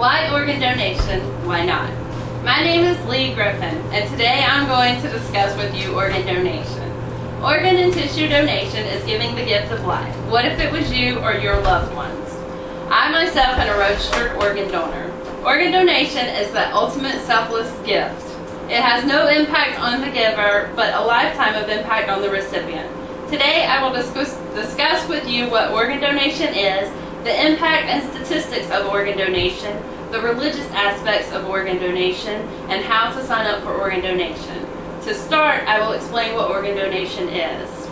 Why organ donation? Why not? My name is Griffin, and today I'm going to discuss with you organ donation. Organ and tissue donation is giving the gift of life. What if it was you or your loved ones? I myself am a registered organ donor. Organ donation is the ultimate selfless gift. It has no impact on the giver, but a lifetime of impact on the recipient. Today I will discuss with you what organ donation is, the impact and statistics of organ donation, the religious aspects of organ donation, and how to sign up for organ donation. To start, I will explain what organ donation is.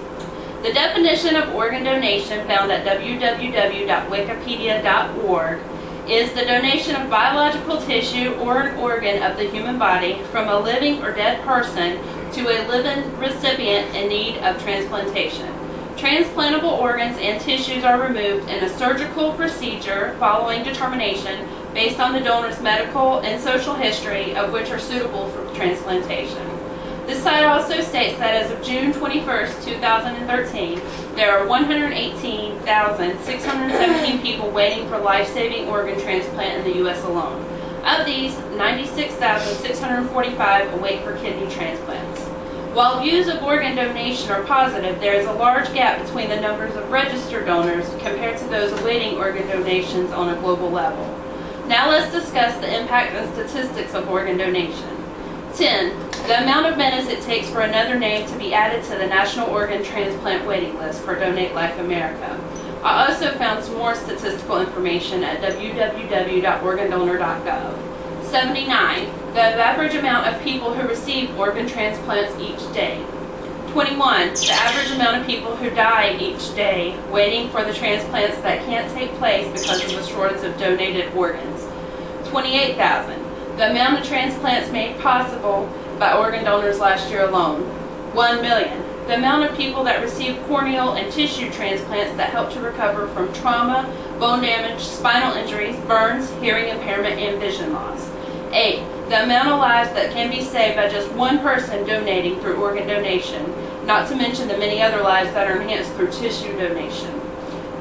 The definition of organ donation found at www.wikipedia.org is the donation of biological tissue or an organ of the human body from a living or dead person to a living recipient in need of transplantation. Transplantable organs and tissues are removed in a surgical procedure following determination based on the donor's medical and social history of which are suitable for transplantation. This site also states that as of June 21st, 2013, there are 118,617 people waiting for life-saving organ transplant in the U.S. alone. Of these, 96,645 await for kidney transplants. While views of organ donation are positive, there is a large gap between the numbers of registered donors compared to those awaiting organ donations on a global level. Now let's discuss the impact and statistics of organ donation. 10. The amount of minutes it takes for another name to be added to the National Organ Transplant Waiting List for Donate Life America. I also found some more statistical information at www.organdonor.gov. 79. The average amount of people who receive organ transplants each day. 21. The average amount of people who die each day waiting for the transplants that can't take place because of the shortage of donated organs. 28,000. The amount of transplants made possible by organ donors last year alone. 1 million. The amount of people that received corneal and tissue transplants that help to recover from trauma, bone damage, spinal injuries, burns, hearing impairment, and vision loss. 8. The amount of lives that can be saved by just one person donating through organ donation, not to mention the many other lives that are enhanced through tissue donation.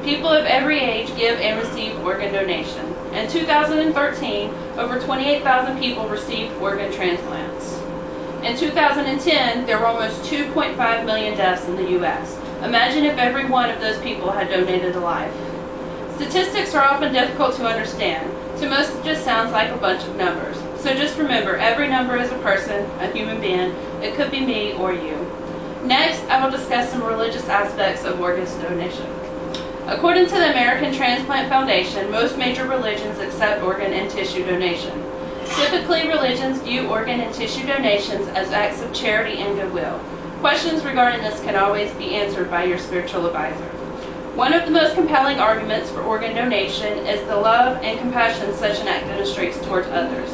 People of every age give and receive organ donation. In 2013, over 28,000 people received organ transplants. In 2010, there were almost 2.5 million deaths in the U.S. Imagine if every one of those people had donated a life. Statistics are often difficult to understand. To most, it just sounds like a bunch of numbers. So just remember, every number is a person, a human being. It could be me or you. Next, I will discuss some religious aspects of organ donation. According to the American Transplant Foundation, most major religions accept organ and tissue donation. Typically, religions view organ and tissue donations as acts of charity and goodwill. Questions regarding this can always be answered by your spiritual advisor. One of the most compelling arguments for organ donation is the love and compassion such an act demonstrates towards others.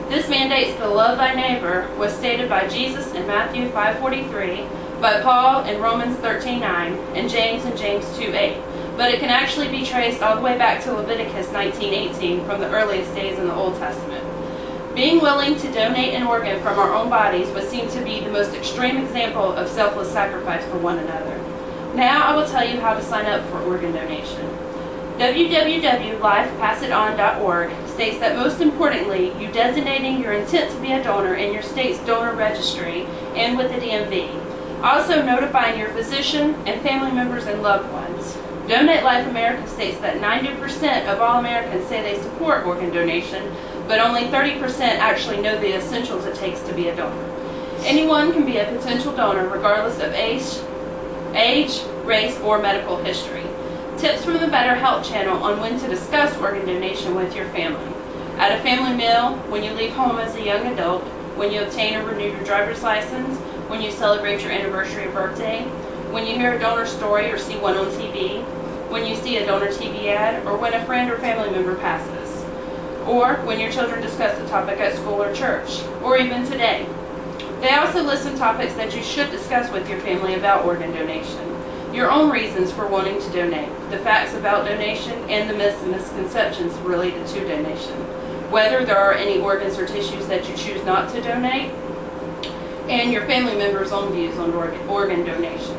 This mandates the love thy neighbor was stated by Jesus in Matthew 5:43, by Paul in Romans 13:9, and James in James 2:8. But it can actually be traced all the way back to Leviticus 19:18 from the earliest days in the Old Testament. Being willing to donate an organ from our own bodies would seem to be the most extreme example of selfless sacrifice for one another. Now I will tell you how to sign up for organ donation. www.lifepassiton.org states that most importantly, you designating your intent to be a donor in your state's donor registry and with the DMV. Also notifying your physician and family members and loved ones. Donate Life America states that 90% of all Americans say they support organ donation, but only 30% actually know the essentials it takes to be a donor. Anyone can be a potential donor regardless of age, race, or medical history. Tips from the Better Health channel on when to discuss organ donation with your family. At a family meal, when you leave home as a young adult, when you obtain or renew your driver's license, when you celebrate your anniversary or birthday, when you hear a donor story or see one on TV, when you see a donor TV ad, or when a friend or family member passes, or when your children discuss the topic at school or church, or even today. They also list topics that you should discuss with your family about organ donation, your own reasons for wanting to donate, the facts about donation, and the myths and misconceptions related to donation, whether there are any organs or tissues that you choose not to donate, and your family members' own views on organ donation.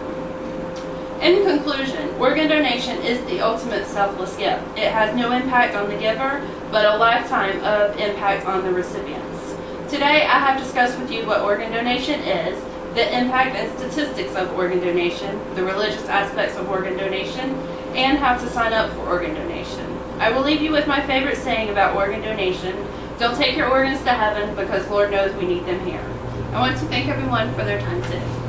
In conclusion, organ donation is the ultimate selfless gift. It has no impact on the giver, but a lifetime of impact on the recipients. Today, I have discussed with you what organ donation is, the impact and statistics of organ donation, the religious aspects of organ donation, and how to sign up for organ donation. I will leave you with my favorite saying about organ donation: don't take your organs to heaven, because Lord knows we need them here. I want to thank everyone for their time today.